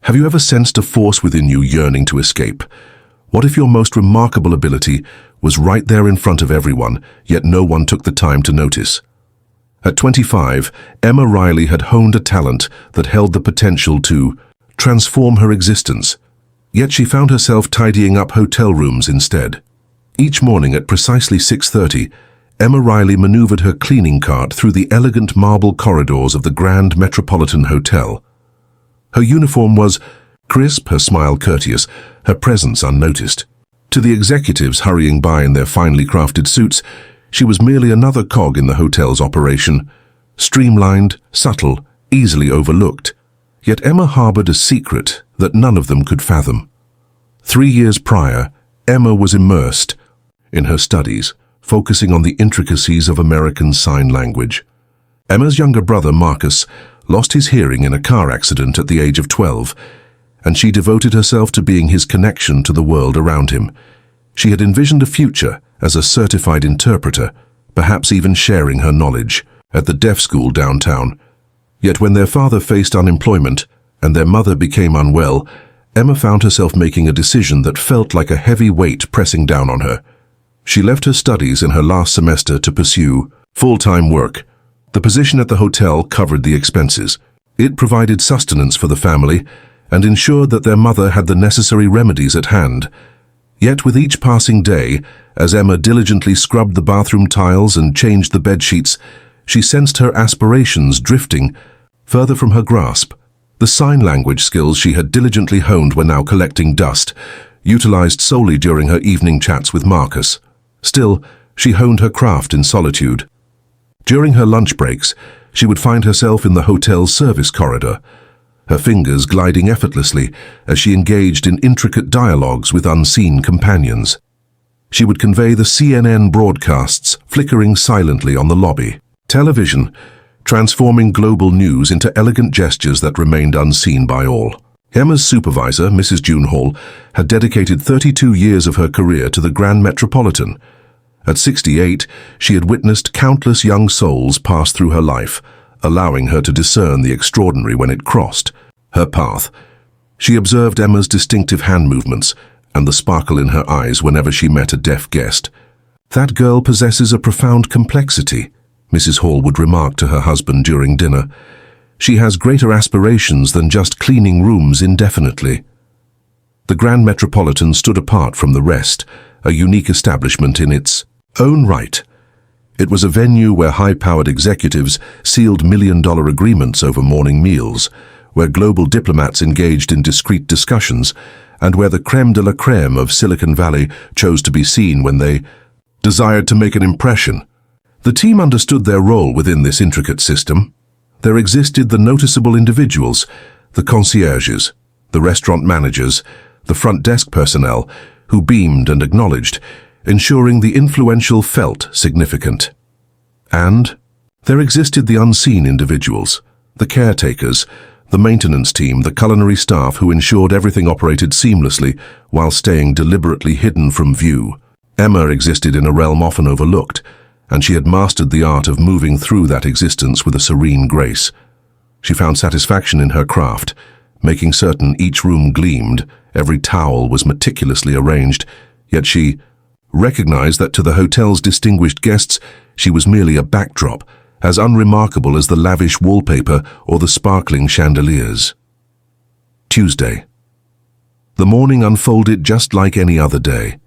Have you ever sensed a force within you yearning to escape? What if your most remarkable ability was right there in front of everyone, yet no one took the time to notice? At 25, Emma Riley had honed a talent that held the potential to transform her existence. Yet she found herself tidying up hotel rooms instead. Each morning at precisely 6:30, Emma Riley maneuvered her cleaning cart through the elegant marble corridors of the Grand Metropolitan Hotel. Her uniform was crisp, her smile courteous, her presence unnoticed. To the executives hurrying by in their finely crafted suits, she was merely another cog in the hotel's operation, streamlined, subtle, easily overlooked. Yet Emma harbored a secret that none of them could fathom. 3 years prior, Emma was immersed in her studies, focusing on the intricacies of American Sign Language. Emma's younger brother, Marcus, lost his hearing in a car accident at the age of 12, and she devoted herself to being his connection to the world around him. She had envisioned a future as a certified interpreter, perhaps even sharing her knowledge at the deaf school downtown. Yet when their father faced unemployment and their mother became unwell, Emma found herself making a decision that felt like a heavy weight pressing down on her. She left her studies in her last semester to pursue full-time work. The position at the hotel covered the expenses. It provided sustenance for the family and ensured that their mother had the necessary remedies at hand. Yet with each passing day, as Emma diligently scrubbed the bathroom tiles and changed the bed sheets, she sensed her aspirations drifting further from her grasp. The sign language skills she had diligently honed were now collecting dust, utilized solely during her evening chats with Marcus. Still, she honed her craft in solitude. During her lunch breaks, she would find herself in the hotel's service corridor, her fingers gliding effortlessly as she engaged in intricate dialogues with unseen companions. She would convey the CNN broadcasts flickering silently on the lobby. Television, transforming global news into elegant gestures that remained unseen by all. Emma's supervisor, Mrs. June Hall, had dedicated 32 years of her career to the Grand Metropolitan. At 68, she had witnessed countless young souls pass through her life, allowing her to discern the extraordinary when it crossed her path. She observed Emma's distinctive hand movements and the sparkle in her eyes whenever she met a deaf guest. "That girl possesses a profound complexity," Mrs. Hall would remark to her husband during dinner. "She has greater aspirations than just cleaning rooms indefinitely." The Grand Metropolitan stood apart from the rest, a unique establishment in its own right. It was a venue where high-powered executives sealed million-dollar agreements over morning meals, where global diplomats engaged in discreet discussions, and where the crème de la crème of Silicon Valley chose to be seen when they desired to make an impression. The team understood their role within this intricate system. There existed the noticeable individuals, the concierges, the restaurant managers, the front desk personnel, who beamed and acknowledged, ensuring the influential felt significant. And there existed the unseen individuals, the caretakers, the maintenance team, the culinary staff who ensured everything operated seamlessly while staying deliberately hidden from view. Emma existed in a realm often overlooked, and she had mastered the art of moving through that existence with a serene grace. She found satisfaction in her craft, making certain each room gleamed, every towel was meticulously arranged, yet she recognized that to the hotel's distinguished guests, she was merely a backdrop, as unremarkable as the lavish wallpaper or the sparkling chandeliers. Tuesday. The morning unfolded just like any other day.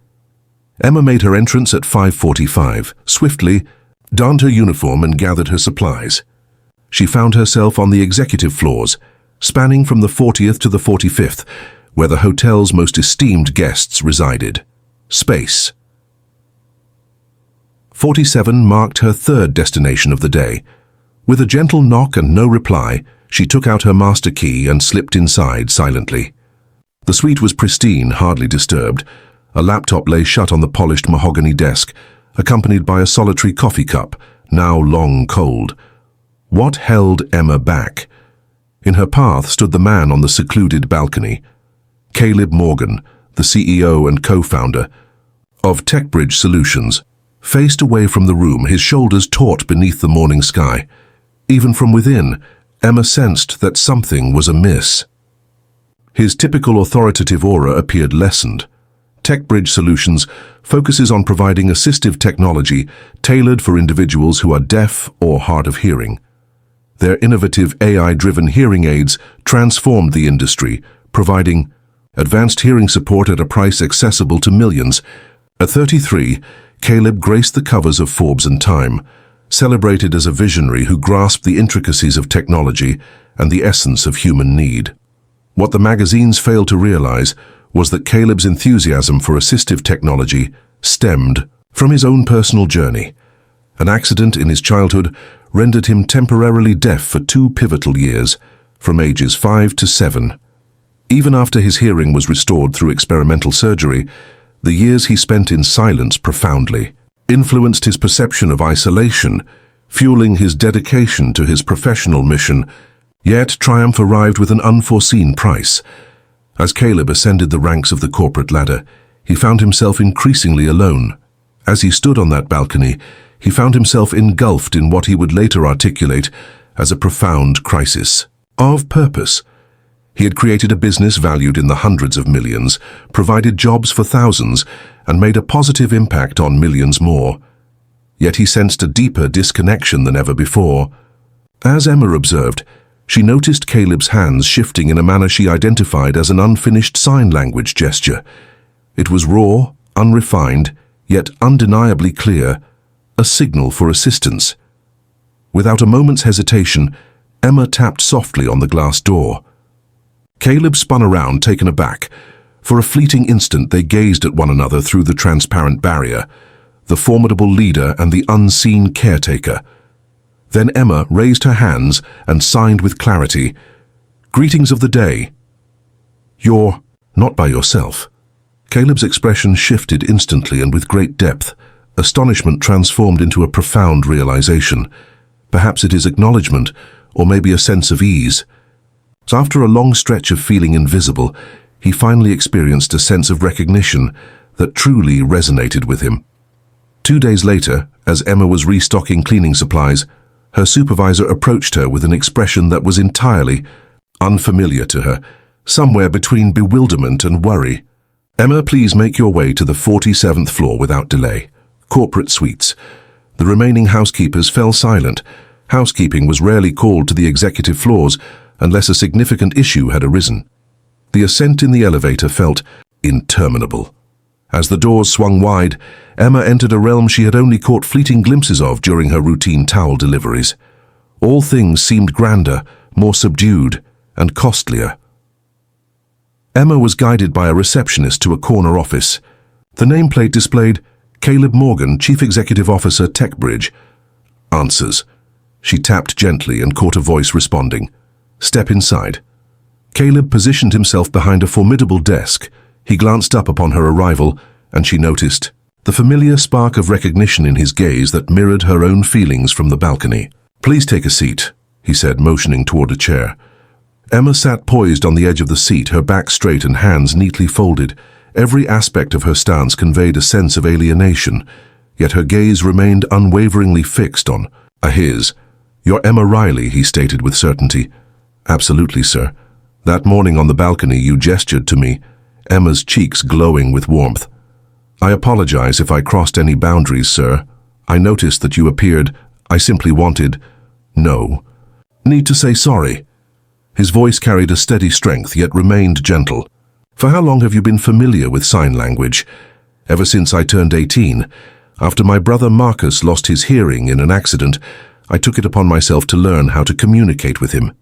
Emma made her entrance at 5:45, swiftly donned her uniform and gathered her supplies. She found herself on the executive floors, spanning from the 40th to the 45th, where the hotel's most esteemed guests resided. Space. 47 marked her third destination of the day. With a gentle knock and no reply, she took out her master key and slipped inside silently. The suite was pristine, hardly disturbed. A laptop lay shut on the polished mahogany desk, accompanied by a solitary coffee cup, now long cold. What held Emma back? In her path stood the man on the secluded balcony. Caleb Morgan, the CEO and co-founder of TechBridge Solutions, faced away from the room, his shoulders taut beneath the morning sky. Even from within, Emma sensed that something was amiss. His typical authoritative aura appeared lessened. TechBridge Solutions focuses on providing assistive technology tailored for individuals who are deaf or hard of hearing. Their innovative AI-driven hearing aids transformed the industry, providing advanced hearing support at a price accessible to millions. At 33, Caleb graced the covers of Forbes and Time, celebrated as a visionary who grasped the intricacies of technology and the essence of human need. What the magazines failed to realize was that Caleb's enthusiasm for assistive technology stemmed from his own personal journey. An accident in his childhood rendered him temporarily deaf for 2 pivotal years, from ages 5 to 7. Even after his hearing was restored through experimental surgery, the years he spent in silence profoundly influenced his perception of isolation, fueling his dedication to his professional mission. Yet triumph arrived with an unforeseen price. As Caleb ascended the ranks of the corporate ladder, he found himself increasingly alone. As he stood on that balcony, he found himself engulfed in what he would later articulate as a profound crisis of purpose. He had created a business valued in the hundreds of millions, provided jobs for thousands, and made a positive impact on millions more. Yet he sensed a deeper disconnection than ever before. As Emma observed, she noticed Caleb's hands shifting in a manner she identified as an unfinished sign language gesture. It was raw, unrefined, yet undeniably clear, a signal for assistance. Without a moment's hesitation, Emma tapped softly on the glass door. Caleb spun around, taken aback. For a fleeting instant they gazed at one another through the transparent barrier, the formidable leader and the unseen caretaker. Then Emma raised her hands and signed with clarity, "Greetings of the day." "You're not by yourself." Caleb's expression shifted instantly and with great depth. Astonishment transformed into a profound realization. Perhaps it is acknowledgement, or maybe a sense of ease. So after a long stretch of feeling invisible, he finally experienced a sense of recognition that truly resonated with him. 2 days later, as Emma was restocking cleaning supplies, her supervisor approached her with an expression that was entirely unfamiliar to her, somewhere between bewilderment and worry. "Emma, please make your way to the 47th floor without delay. Corporate suites." The remaining housekeepers fell silent. Housekeeping was rarely called to the executive floors unless a significant issue had arisen. The ascent in the elevator felt interminable. As the doors swung wide, Emma entered a realm she had only caught fleeting glimpses of during her routine towel deliveries. All things seemed grander, more subdued, and costlier. Emma was guided by a receptionist to a corner office. The nameplate displayed, "Caleb Morgan, Chief Executive Officer, TechBridge." "Answers." She tapped gently and caught a voice responding, "Step inside." Caleb positioned himself behind a formidable desk. He glanced up upon her arrival, and she noticed the familiar spark of recognition in his gaze that mirrored her own feelings from the balcony. "Please take a seat," he said, motioning toward a chair. Emma sat poised on the edge of the seat, her back straight and hands neatly folded. Every aspect of her stance conveyed a sense of alienation, yet her gaze remained unwaveringly fixed on his. "You're Emma Riley," he stated with certainty. "Absolutely, sir. That morning on the balcony you gestured to me," Emma's cheeks glowing with warmth. "I apologize if I crossed any boundaries, sir. I noticed that you appeared. I simply wanted no need to say sorry." His voice carried a steady strength, yet remained gentle. "For how long have you been familiar with sign language?" "Ever since I turned 18. After my brother Marcus lost his hearing in an accident, I took it upon myself to learn how to communicate with him."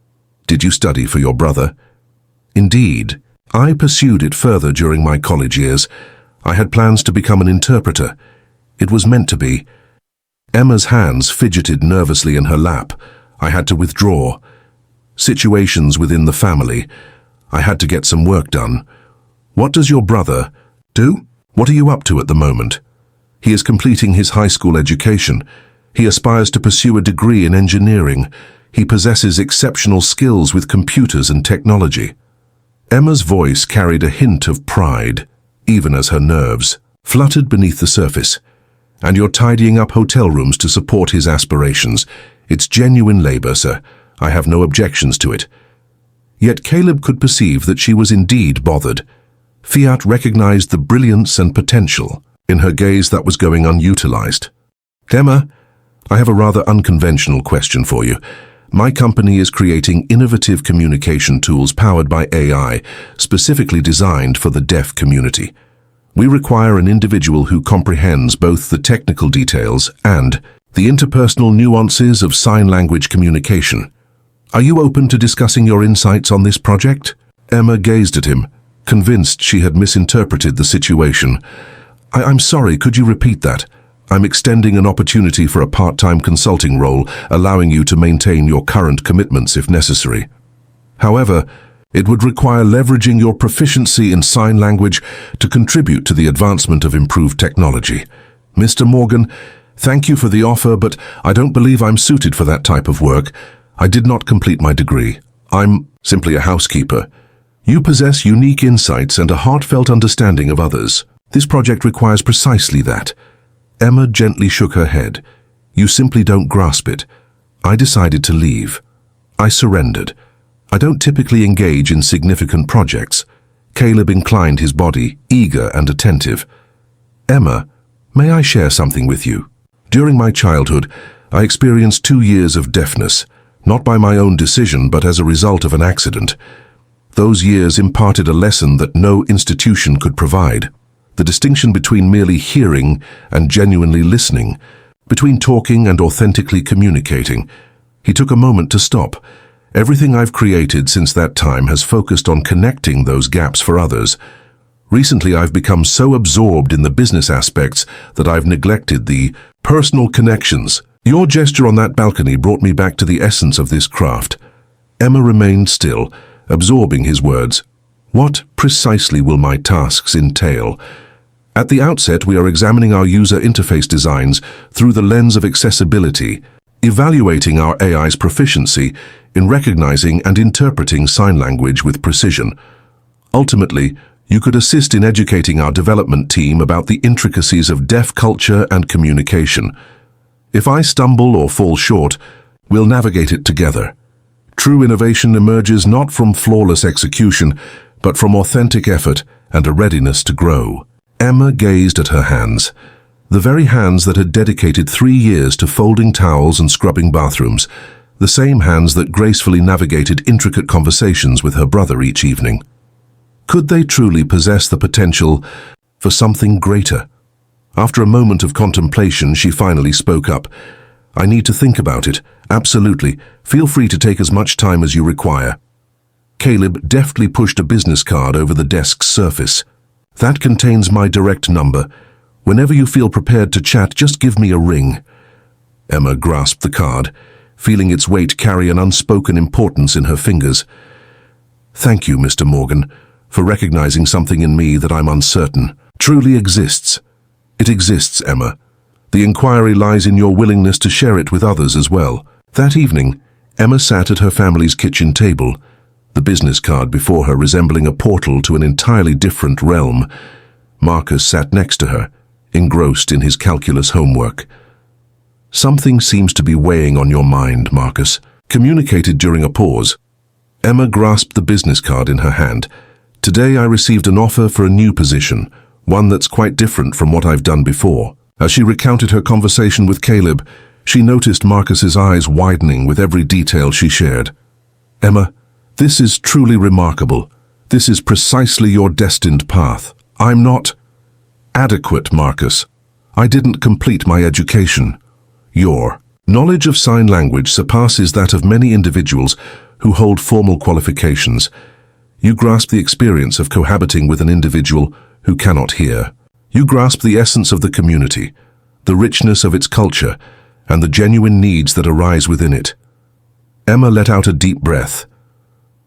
"Did you study for your brother?" "Indeed. I pursued it further during my college years. I had plans to become an interpreter. It was meant to be." Emma's hands fidgeted nervously in her lap. "I had to withdraw. Situations within the family. I had to get some work done." "What does your brother do? What are you up to at the moment?" "He is completing his high school education. He aspires to pursue a degree in engineering. He possesses exceptional skills with computers and technology." Emma's voice carried a hint of pride, even as her nerves fluttered beneath the surface. "And you're tidying up hotel rooms to support his aspirations. It's genuine labor, sir. I have no objections to it." Yet Caleb could perceive that she was indeed bothered. Fiat recognized the brilliance and potential in her gaze that was going unutilized. "Emma, I have a rather unconventional question for you. My company is creating innovative communication tools powered by AI, specifically designed for the deaf community. We require an individual who comprehends both the technical details and the interpersonal nuances of sign language communication. Are you open to discussing your insights on this project?" Emma gazed at him, convinced she had misinterpreted the situation. I'm sorry, could you repeat that? I'm extending an opportunity for a part-time consulting role, allowing you to maintain your current commitments if necessary. However, it would require leveraging your proficiency in sign language to contribute to the advancement of improved technology. Mr. Morgan, thank you for the offer, but I don't believe I'm suited for that type of work. I did not complete my degree. I'm simply a housekeeper. You possess unique insights and a heartfelt understanding of others. This project requires precisely that. Emma gently shook her head. You simply don't grasp it. I decided to leave. I surrendered. I don't typically engage in significant projects. Caleb inclined his body, eager and attentive. Emma, may I share something with you? During my childhood, I experienced 2 years of deafness, not by my own decision but as a result of an accident. Those years imparted a lesson that no institution could provide. The distinction between merely hearing and genuinely listening, between talking and authentically communicating. He took a moment to stop. Everything I've created since that time has focused on connecting those gaps for others. Recently, I've become so absorbed in the business aspects that I've neglected the personal connections. Your gesture on that balcony brought me back to the essence of this craft. Emma remained still, absorbing his words. What precisely will my tasks entail? At the outset, we are examining our user interface designs through the lens of accessibility, evaluating our AI's proficiency in recognizing and interpreting sign language with precision. Ultimately, you could assist in educating our development team about the intricacies of deaf culture and communication. If I stumble or fall short, we'll navigate it together. True innovation emerges not from flawless execution, but from authentic effort and a readiness to grow. Emma gazed at her hands, the very hands that had dedicated 3 years to folding towels and scrubbing bathrooms, the same hands that gracefully navigated intricate conversations with her brother each evening. Could they truly possess the potential for something greater? After a moment of contemplation, she finally spoke up. I need to think about it. Absolutely. Feel free to take as much time as you require. Caleb deftly pushed a business card over the desk's surface. That contains my direct number. Whenever you feel prepared to chat, just give me a ring. Emma grasped the card, feeling its weight carry an unspoken importance in her fingers. Thank you, Mr. Morgan, for recognizing something in me that I'm uncertain truly exists. It exists, Emma. The inquiry lies in your willingness to share it with others as well. That evening, Emma sat at her family's kitchen table, the business card before her resembling a portal to an entirely different realm. Marcus sat next to her, engrossed in his calculus homework. Something seems to be weighing on your mind, Marcus, communicated during a pause. Emma grasped the business card in her hand. Today I received an offer for a new position, one that's quite different from what I've done before. As she recounted her conversation with Caleb, she noticed Marcus's eyes widening with every detail she shared. Emma, this is truly remarkable. This is precisely your destined path. I'm not adequate, Marcus. I didn't complete my education. Your knowledge of sign language surpasses that of many individuals who hold formal qualifications. You grasp the experience of cohabiting with an individual who cannot hear. You grasp the essence of the community, the richness of its culture, and the genuine needs that arise within it. Emma let out a deep breath.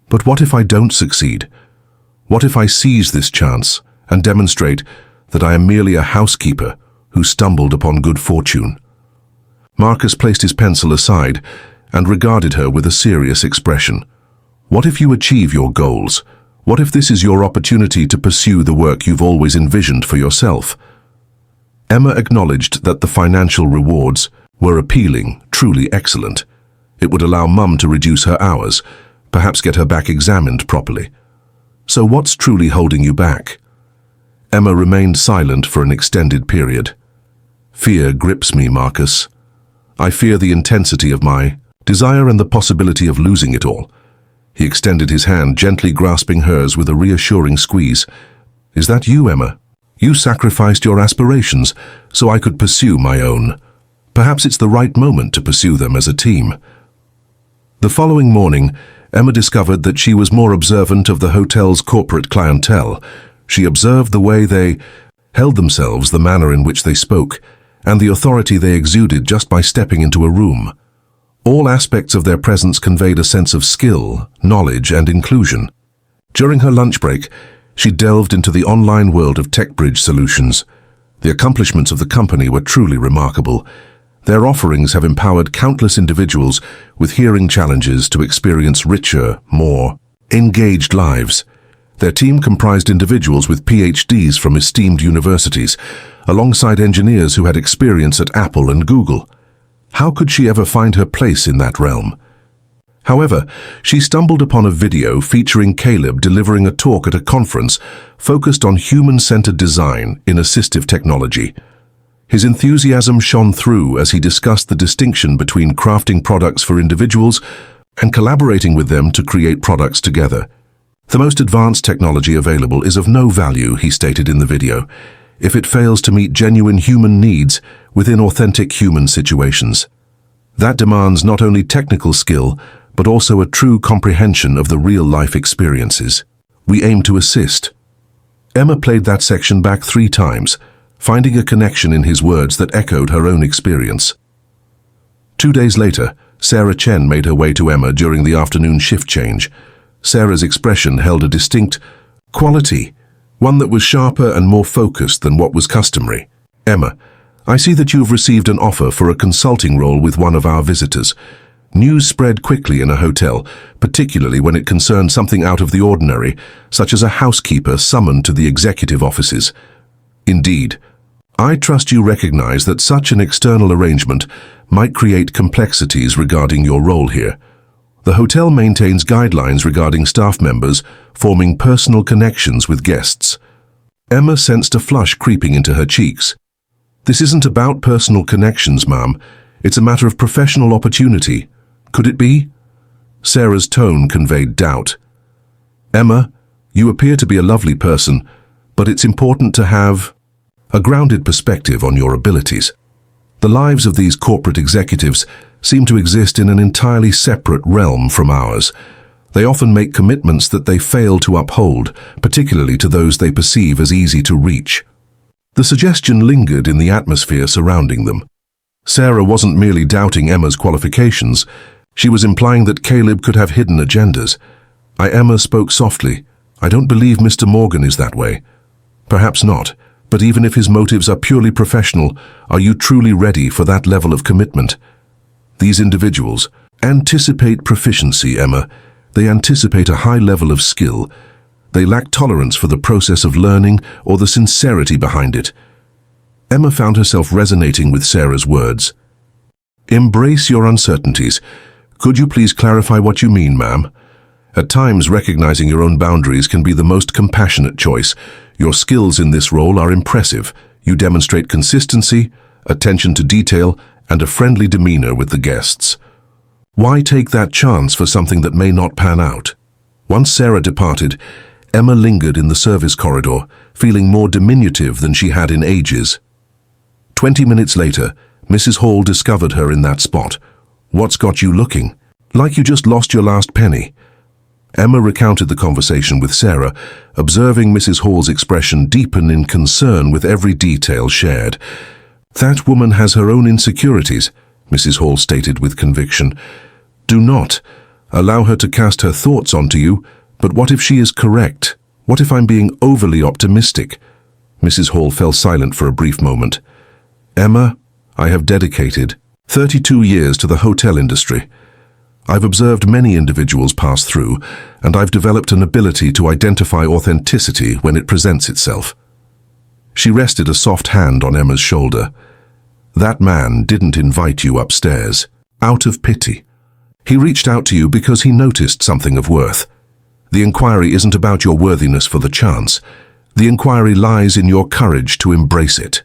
But what if I don't succeed? What if I seize this chance and demonstrate that I am merely a housekeeper who stumbled upon good fortune? Marcus placed his pencil aside and regarded her with a serious expression. What if you achieve your goals? What if this is your opportunity to pursue the work you've always envisioned for yourself? Emma acknowledged that the financial rewards were appealing, truly excellent. It would allow Mum to reduce her hours, Perhaps get her back examined properly. So what's truly holding you back? Emma remained silent for an extended period. Fear grips me, Marcus. I fear the intensity of my desire and the possibility of losing it all. He extended his hand, gently grasping hers with a reassuring squeeze. Is that you, Emma? You sacrificed your aspirations so I could pursue my own. Perhaps it's the right moment to pursue them as a team. The following morning, Emma discovered that she was more observant of the hotel's corporate clientele. She observed the way they held themselves, the manner in which they spoke, and the authority they exuded just by stepping into a room. All aspects of their presence conveyed a sense of skill, knowledge, and inclusion. During her lunch break, she delved into the online world of TechBridge solutions. The accomplishments of the company were truly remarkable. Their offerings have empowered countless individuals with hearing challenges to experience richer, more engaged lives. Their team comprised individuals with PhDs from esteemed universities, alongside engineers who had experience at Apple and Google. How could she ever find her place in that realm? However, she stumbled upon a video featuring Caleb delivering a talk at a conference focused on human-centered design in assistive technology. His enthusiasm shone through as he discussed the distinction between crafting products for individuals and collaborating with them to create products together. The most advanced technology available is of no value, he stated in the video, if it fails to meet genuine human needs within authentic human situations. That demands not only technical skill, but also a true comprehension of the real-life experiences. We aim to assist. Emma played that section back 3 times, finding a connection in his words that echoed her own experience. 2 days later, Sarah Chen made her way to Emma during the afternoon shift change. Sarah's expression held a distinct quality, one that was sharper and more focused than what was customary. Emma, I see that you've received an offer for a consulting role with one of our visitors. News spread quickly in a hotel, particularly when it concerned something out of the ordinary, such as a housekeeper summoned to the executive offices. Indeed, I trust you recognize that such an external arrangement might create complexities regarding your role here. The hotel maintains guidelines regarding staff members forming personal connections with guests. Emma sensed a flush creeping into her cheeks. This isn't about personal connections, ma'am. It's a matter of professional opportunity. Could it be? Sarah's tone conveyed doubt. Emma, you appear to be a lovely person, but it's important to have a grounded perspective on your abilities. The lives of these corporate executives seem to exist in an entirely separate realm from ours. They often make commitments that they fail to uphold, particularly to those they perceive as easy to reach. The suggestion lingered in the atmosphere surrounding them. Sarah wasn't merely doubting Emma's qualifications. She was implying that Caleb could have hidden agendas. Emma spoke softly. I don't believe Mr. Morgan is that way. Perhaps not, but even if his motives are purely professional, are you truly ready for that level of commitment? These individuals anticipate proficiency, Emma. They anticipate a high level of skill. They lack tolerance for the process of learning or the sincerity behind it. Emma found herself resonating with Sarah's words. Embrace your uncertainties. Could you please clarify what you mean, ma'am? At times, recognizing your own boundaries can be the most compassionate choice. Your skills in this role are impressive. You demonstrate consistency, attention to detail, and a friendly demeanor with the guests. Why take that chance for something that may not pan out? Once Sarah departed, Emma lingered in the service corridor, feeling more diminutive than she had in ages. 20 minutes later, Mrs. Hall discovered her in that spot. What's got you looking? Like you just lost your last penny. Emma recounted the conversation with Sarah, observing Mrs. Hall's expression deepen in concern with every detail shared. That woman has her own insecurities, Mrs. Hall stated with conviction. Do not allow her to cast her thoughts onto you, but what if she is correct? What if I'm being overly optimistic? Mrs. Hall fell silent for a brief moment. Emma, I have dedicated 32 years to the hotel industry. I've observed many individuals pass through, and I've developed an ability to identify authenticity when it presents itself. She rested a soft hand on Emma's shoulder. That man didn't invite you upstairs, out of pity. He reached out to you because he noticed something of worth. The inquiry isn't about your worthiness for the chance. The inquiry lies in your courage to embrace it.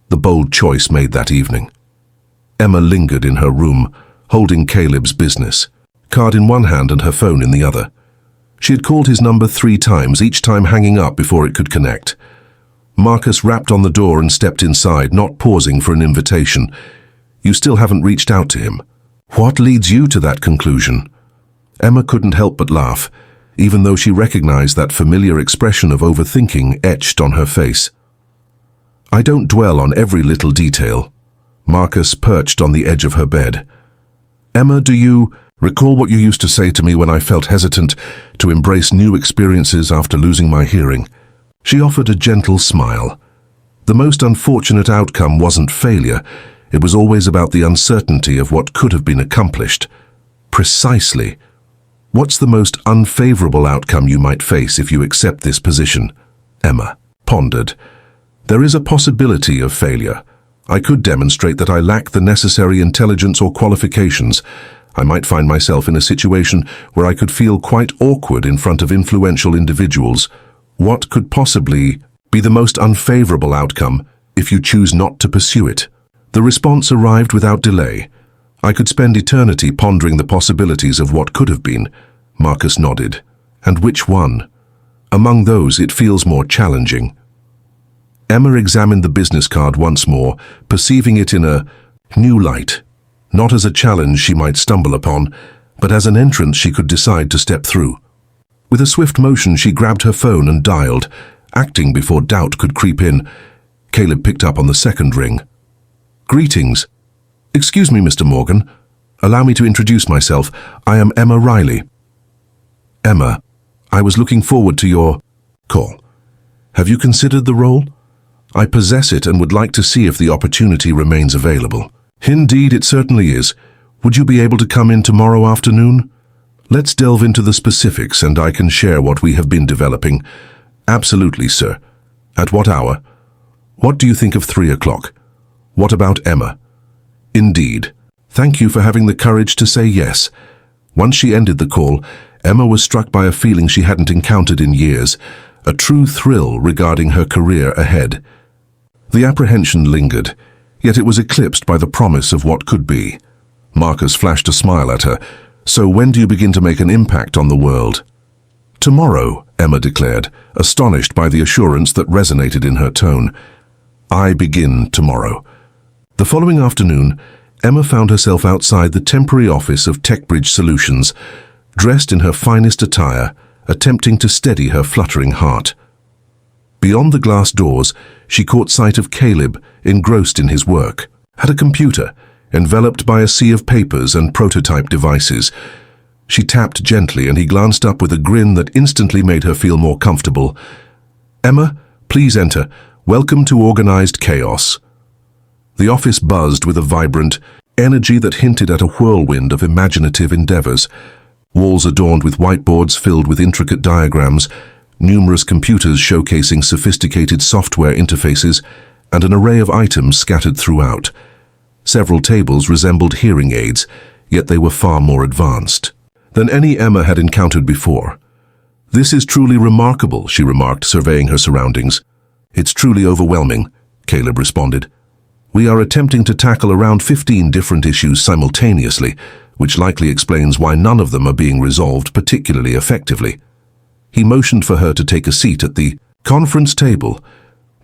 The bold choice made that evening. Emma lingered in her room, holding Caleb's business card in one hand and her phone in the other. She had called his number 3 times, each time hanging up before it could connect. Marcus rapped on the door and stepped inside, not pausing for an invitation. You still haven't reached out to him. What leads you to that conclusion? Emma couldn't help but laugh, even though she recognized that familiar expression of overthinking etched on her face. I don't dwell on every little detail. Marcus perched on the edge of her bed. Emma, do you recall what you used to say to me when I felt hesitant to embrace new experiences after losing my hearing? She offered a gentle smile. The most unfortunate outcome wasn't failure. It was always about the uncertainty of what could have been accomplished. Precisely. What's the most unfavorable outcome you might face if you accept this position? Emma pondered. There is a possibility of failure. I could demonstrate that I lack the necessary intelligence or qualifications. I might find myself in a situation where I could feel quite awkward in front of influential individuals. What could possibly be the most unfavorable outcome if you choose not to pursue it? The response arrived without delay. I could spend eternity pondering the possibilities of what could have been. Marcus nodded. And which one? Among those, it feels more challenging. Emma examined the business card once more, perceiving it in a new light. Not as a challenge she might stumble upon, but as an entrance she could decide to step through. With a swift motion, she grabbed her phone and dialed, acting before doubt could creep in. Caleb picked up on the second ring. Greetings. Excuse me, Mr. Morgan. Allow me to introduce myself. I am Emma Riley. Emma, I was looking forward to your call. Have you considered the role? I possess it and would like to see if the opportunity remains available. Indeed, it certainly is. Would you be able to come in tomorrow afternoon? Let's delve into the specifics and I can share what we have been developing. Absolutely, sir. At what hour? What do you think of 3 o'clock? What about Emma? Indeed. Thank you for having the courage to say yes. Once she ended the call, Emma was struck by a feeling she hadn't encountered in years, a true thrill regarding her career ahead. The apprehension lingered, yet it was eclipsed by the promise of what could be. Marcus flashed a smile at her. So when do you begin to make an impact on the world? Tomorrow, Emma declared, astonished by the assurance that resonated in her tone. I begin tomorrow. The following afternoon, Emma found herself outside the temporary office of TechBridge Solutions, dressed in her finest attire, attempting to steady her fluttering heart. Beyond the glass doors, she caught sight of Caleb, engrossed in his work. At a computer, enveloped by a sea of papers and prototype devices. She tapped gently and he glanced up with a grin that instantly made her feel more comfortable. Emma, please enter. Welcome to organized chaos. The office buzzed with a vibrant energy that hinted at a whirlwind of imaginative endeavors. Walls adorned with whiteboards filled with intricate diagrams, numerous computers showcasing sophisticated software interfaces, and an array of items scattered throughout. Several tables resembled hearing aids, yet they were far more advanced than any Emma had encountered before. This is truly remarkable, she remarked, surveying her surroundings. It's truly overwhelming, Caleb responded. We are attempting to tackle around 15 different issues simultaneously, which likely explains why none of them are being resolved particularly effectively. He motioned for her to take a seat at the conference table.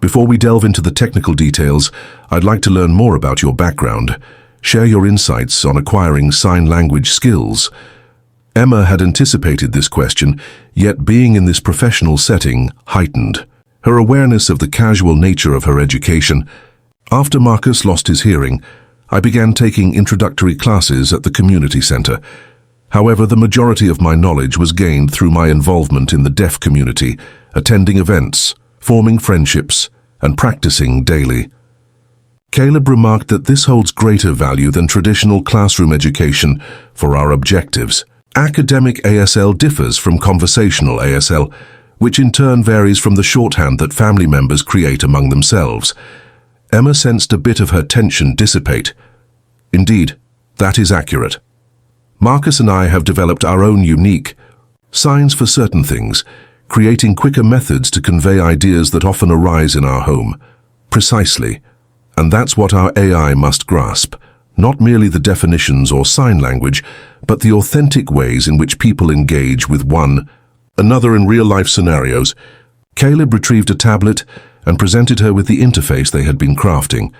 Before we delve into the technical details, I'd like to learn more about your background. Share your insights on acquiring sign language skills. Emma had anticipated this question, yet being in this professional setting heightened her awareness of the casual nature of her education. After Marcus lost his hearing, I began taking introductory classes at the community center. However, the majority of my knowledge was gained through my involvement in the deaf community, attending events, forming friendships, and practicing daily. Caleb remarked that this holds greater value than traditional classroom education for our objectives. Academic ASL differs from conversational ASL, which in turn varies from the shorthand that family members create among themselves. Emma sensed a bit of her tension dissipate. Indeed, that is accurate. Marcus and I have developed our own unique signs for certain things, creating quicker methods to convey ideas that often arise in our home. Precisely. And that's what our AI must grasp. Not merely the definitions or sign language, but the authentic ways in which people engage with one another in real-life scenarios. Caleb retrieved a tablet and presented her with the interface they had been crafting.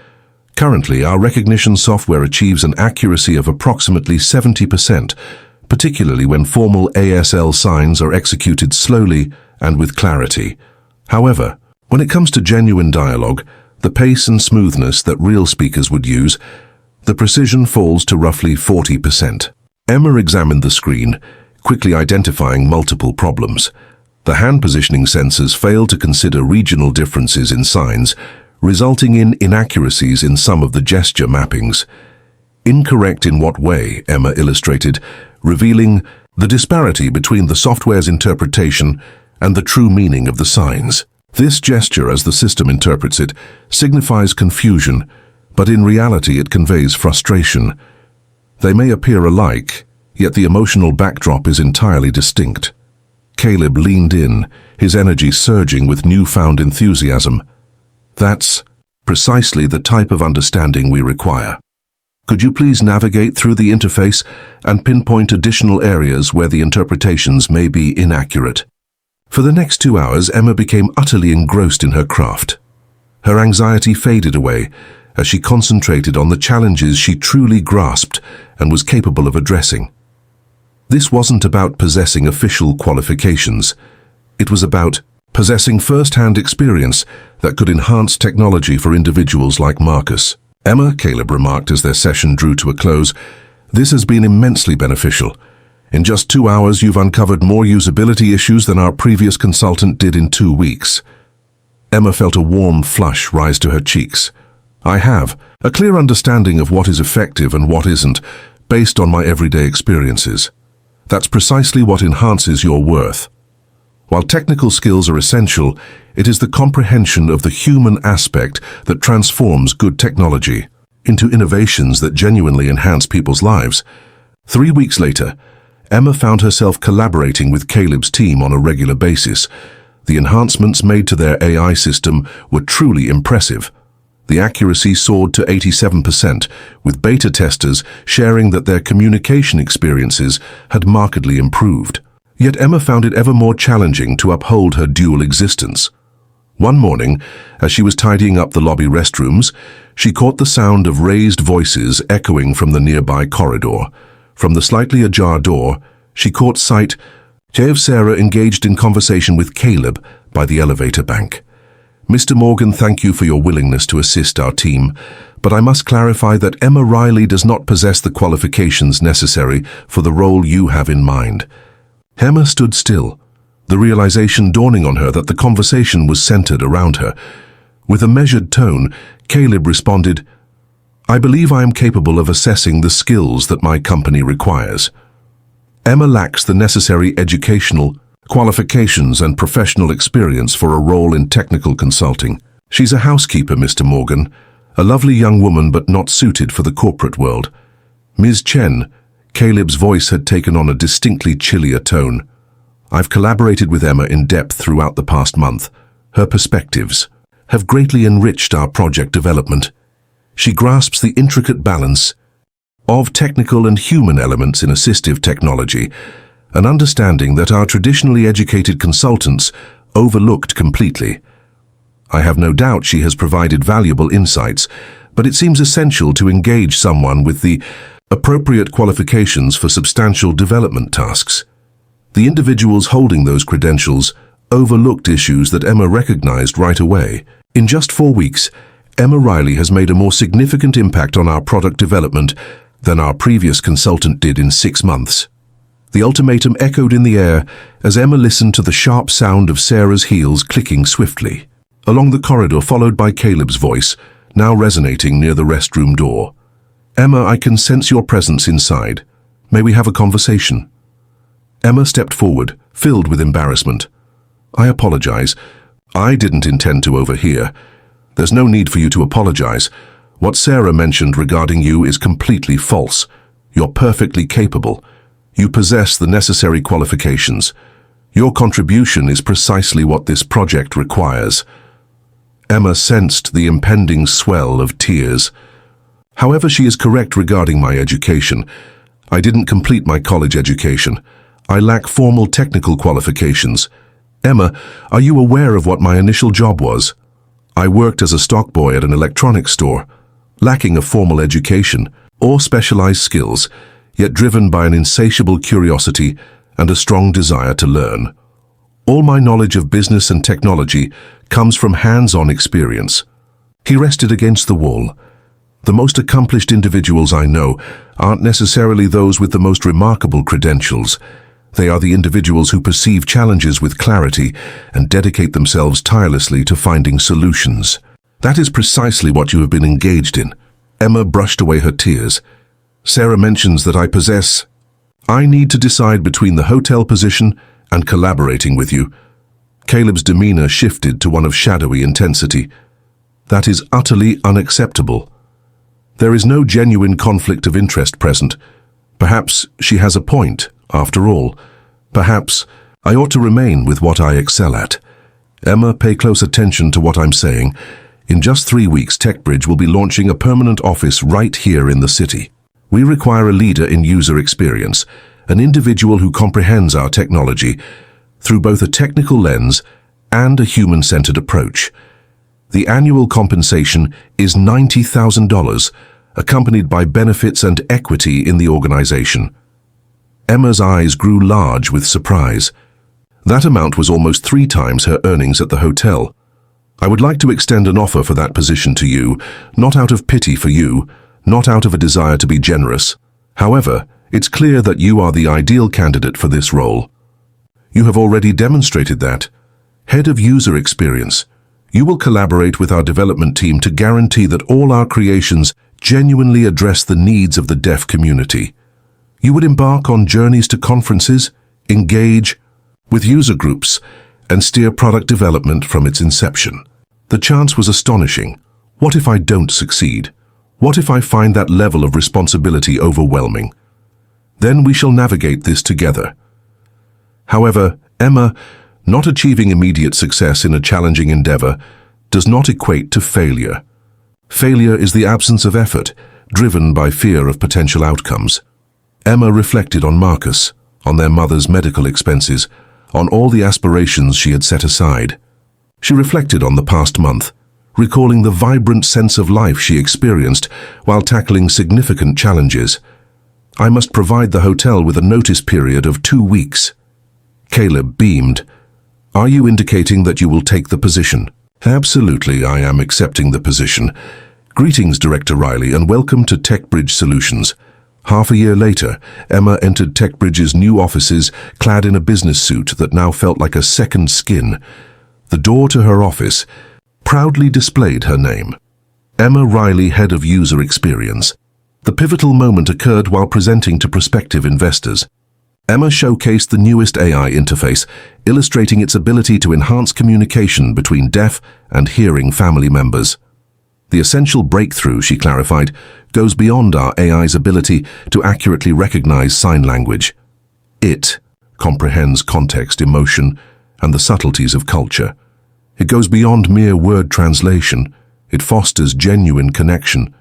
Currently, our recognition software achieves an accuracy of approximately 70%, particularly when formal ASL signs are executed slowly and with clarity. However, when it comes to genuine dialogue, the pace and smoothness that real speakers would use, the precision falls to roughly 40%. Emma examined the screen, quickly identifying multiple problems. The hand positioning sensors failed to consider regional differences in signs, resulting in inaccuracies in some of the gesture mappings. Incorrect in what way, Emma illustrated, revealing the disparity between the software's interpretation and the true meaning of the signs. This gesture, as the system interprets it, signifies confusion, but in reality it conveys frustration. They may appear alike, yet the emotional backdrop is entirely distinct. Caleb leaned in, his energy surging with newfound enthusiasm. That's precisely the type of understanding we require. Could you please navigate through the interface and pinpoint additional areas where the interpretations may be inaccurate? For the next 2 hours, Emma became utterly engrossed in her craft. Her anxiety faded away as she concentrated on the challenges she truly grasped and was capable of addressing. This wasn't about possessing official qualifications. It was about possessing first-hand experience that could enhance technology for individuals like Marcus. Emma, Caleb remarked as their session drew to a close, this has been immensely beneficial. In just 2 hours, you've uncovered more usability issues than our previous consultant did in 2 weeks. Emma felt a warm flush rise to her cheeks. I have a clear understanding of what is effective and what isn't, based on my everyday experiences. That's precisely what enhances your worth. While technical skills are essential, it is the comprehension of the human aspect that transforms good technology into innovations that genuinely enhance people's lives. 3 weeks later, Emma found herself collaborating with Caleb's team on a regular basis. The enhancements made to their AI system were truly impressive. The accuracy soared to 87%, with beta testers sharing that their communication experiences had markedly improved. Yet Emma found it ever more challenging to uphold her dual existence. One morning, as she was tidying up the lobby restrooms, she caught the sound of raised voices echoing from the nearby corridor. From the slightly ajar door, she caught sight of Sarah engaged in conversation with Caleb by the elevator bank. Mr. Morgan, thank you for your willingness to assist our team, but I must clarify that Emma Riley does not possess the qualifications necessary for the role you have in mind. Emma stood still, the realization dawning on her that the conversation was centered around her. With a measured tone, Caleb responded, I believe I am capable of assessing the skills that my company requires. Emma lacks the necessary educational qualifications and professional experience for a role in technical consulting. She's a housekeeper, Mr. Morgan, a lovely young woman but not suited for the corporate world. Ms. Chen, Caleb's voice had taken on a distinctly chillier tone. I've collaborated with Emma in depth throughout the past month. Her perspectives have greatly enriched our project development. She grasps the intricate balance of technical and human elements in assistive technology, an understanding that our traditionally educated consultants overlooked completely. I have no doubt she has provided valuable insights, but it seems essential to engage someone with the appropriate qualifications for substantial development tasks. The individuals holding those credentials overlooked issues that Emma recognized right away. In just 4 weeks, Emma Riley has made a more significant impact on our product development than our previous consultant did in 6 months. The ultimatum echoed in the air as Emma listened to the sharp sound of Sarah's heels clicking swiftly along the corridor, followed by Caleb's voice, now resonating near the restroom door. Emma, I can sense your presence inside. May we have a conversation? Emma stepped forward, filled with embarrassment. I apologize. I didn't intend to overhear. There's no need for you to apologize. What Sarah mentioned regarding you is completely false. You're perfectly capable. You possess the necessary qualifications. Your contribution is precisely what this project requires." Emma sensed the impending swell of tears. "However, she is correct regarding my education. I didn't complete my college education. I lack formal technical qualifications. Emma, are you aware of what my initial job was? I worked as a stockboy at an electronics store, lacking a formal education or specialized skills, yet driven by an insatiable curiosity and a strong desire to learn. All my knowledge of business and technology comes from hands-on experience." He rested against the wall. "The most accomplished individuals I know aren't necessarily those with the most remarkable credentials. They are the individuals who perceive challenges with clarity and dedicate themselves tirelessly to finding solutions. That is precisely what you have been engaged in." Emma brushed away her tears. "Sarah mentions that I possess. I need to decide between the hotel position and collaborating with you." Caleb's demeanor shifted to one of shadowy intensity. "That is utterly unacceptable. There is no genuine conflict of interest present. Perhaps she has a point, after all. Perhaps I ought to remain with what I excel at." "Emma, pay close attention to what I'm saying. In just 3 weeks, TechBridge will be launching a permanent office right here in the city. We require a leader in user experience, an individual who comprehends our technology through both a technical lens and a human-centered approach. The annual compensation is $90,000, accompanied by benefits and equity in the organization." Emma's eyes grew large with surprise. That amount was almost 3 times her earnings at the hotel. "I would like to extend an offer for that position to you, not out of pity for you, not out of a desire to be generous. However, it's clear that you are the ideal candidate for this role. You have already demonstrated that. Head of User Experience, you will collaborate with our development team to guarantee that all our creations genuinely address the needs of the deaf community. You would embark on journeys to conferences, engage with user groups, and steer product development from its inception." The chance was astonishing. What if I don't succeed? What if I find that level of responsibility overwhelming? Then we shall navigate this together. However, Emma, not achieving immediate success in a challenging endeavor does not equate to failure. Failure is the absence of effort, driven by fear of potential outcomes. Emma reflected on Marcus, on their mother's medical expenses, on all the aspirations she had set aside. She reflected on the past month, recalling the vibrant sense of life she experienced while tackling significant challenges. "I must provide the hotel with a notice period of 2 weeks. Caleb beamed. "Are you indicating that you will take the position?" "Absolutely, I am accepting the position. Greetings, Director Riley, and welcome to TechBridge Solutions." Half a year later, Emma entered TechBridge's new offices clad in a business suit that now felt like a second skin. The door to her office proudly displayed her name. Emma Riley, Head of User Experience. The pivotal moment occurred while presenting to prospective investors. Emma showcased the newest AI interface, illustrating its ability to enhance communication between deaf and hearing family members. The essential breakthrough, she clarified, goes beyond our AI's ability to accurately recognize sign language. It comprehends context, emotion, and the subtleties of culture. It goes beyond mere word translation. It fosters genuine connection.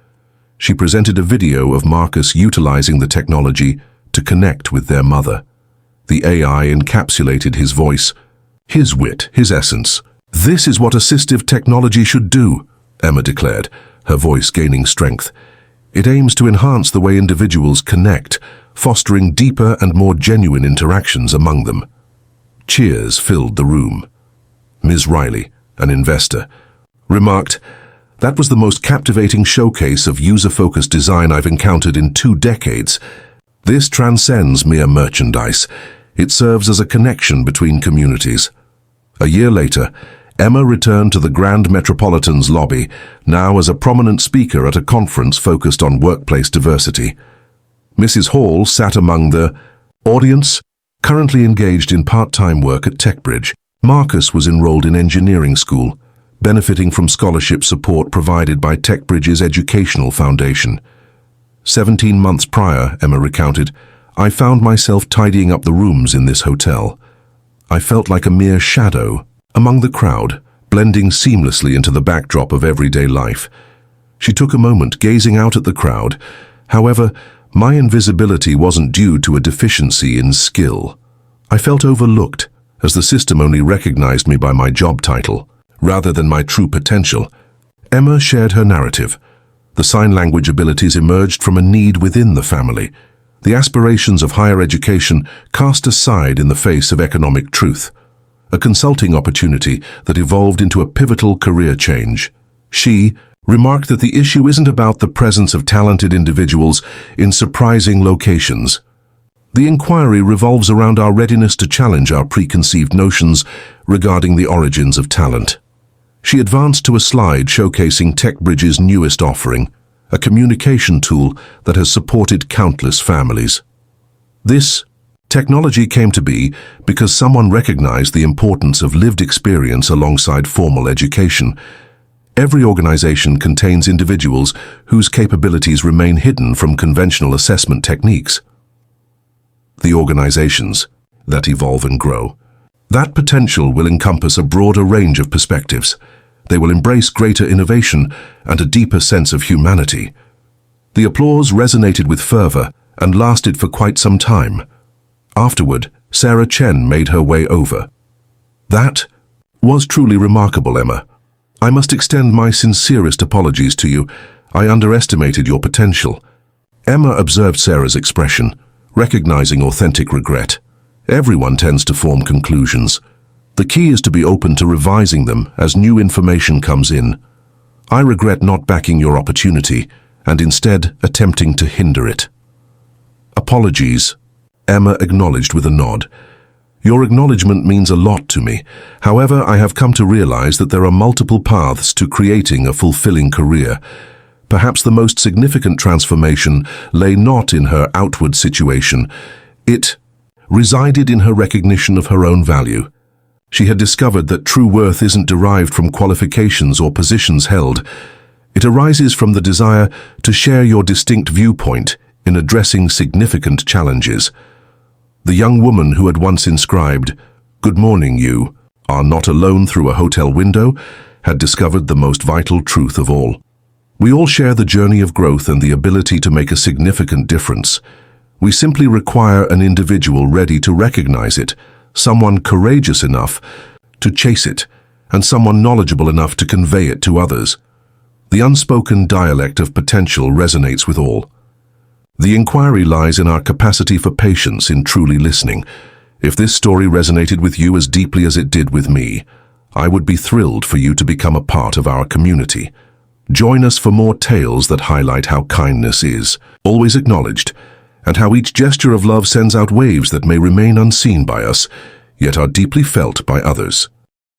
She presented a video of Marcus utilizing the technology to connect with their mother. The AI encapsulated his voice, his wit, his essence. "This is what assistive technology should do," Emma declared, her voice gaining strength. "It aims to enhance the way individuals connect, fostering deeper and more genuine interactions among them." Cheers filled the room. Ms. Riley, an investor, remarked, "That was the most captivating showcase of user-focused design I've encountered in 2 decades. This transcends mere merchandise. It serves as a connection between communities." A year later, Emma returned to the Grand Metropolitan's lobby, now as a prominent speaker at a conference focused on workplace diversity. Mrs. Hall sat among the audience, currently engaged in part-time work at TechBridge. Marcus was enrolled in engineering school, benefiting from scholarship support provided by TechBridge's educational foundation. 17 months prior, Emma recounted, I found myself tidying up the rooms in this hotel. I felt like a mere shadow among the crowd, blending seamlessly into the backdrop of everyday life. She took a moment gazing out at the crowd. However, my invisibility wasn't due to a deficiency in skill. I felt overlooked, as the system only recognized me by my job title, rather than my true potential. Emma shared her narrative. The sign language abilities emerged from a need within the family. The aspirations of higher education cast aside in the face of economic truth. A consulting opportunity that evolved into a pivotal career change. She remarked that the issue isn't about the presence of talented individuals in surprising locations. The inquiry revolves around our readiness to challenge our preconceived notions regarding the origins of talent. She advanced to a slide showcasing TechBridge's newest offering, a communication tool that has supported countless families. This technology came to be because someone recognized the importance of lived experience alongside formal education. Every organization contains individuals whose capabilities remain hidden from conventional assessment techniques. The organizations that evolve and grow. That potential will encompass a broader range of perspectives. They will embrace greater innovation and a deeper sense of humanity. The applause resonated with fervor and lasted for quite some time. Afterward, Sarah Chen made her way over. That was truly remarkable, Emma. I must extend my sincerest apologies to you. I underestimated your potential. Emma observed Sarah's expression, recognizing authentic regret. Everyone tends to form conclusions. The key is to be open to revising them as new information comes in. I regret not backing your opportunity and instead attempting to hinder it. Apologies, Emma acknowledged with a nod. Your acknowledgement means a lot to me. However, I have come to realize that there are multiple paths to creating a fulfilling career. Perhaps the most significant transformation lay not in her outward situation. It resided in her recognition of her own value. She had discovered that true worth isn't derived from qualifications or positions held. It arises from the desire to share your distinct viewpoint in addressing significant challenges. The young woman who had once inscribed, "Good morning, you are not alone through a hotel window," had discovered the most vital truth of all. We all share the journey of growth and the ability to make a significant difference. We simply require an individual ready to recognize it, someone courageous enough to chase it, and someone knowledgeable enough to convey it to others. The unspoken dialect of potential resonates with all. The inquiry lies in our capacity for patience in truly listening. If this story resonated with you as deeply as it did with me, I would be thrilled for you to become a part of our community. Join us for more tales that highlight how kindness is always acknowledged, and how each gesture of love sends out waves that may remain unseen by us, yet are deeply felt by others.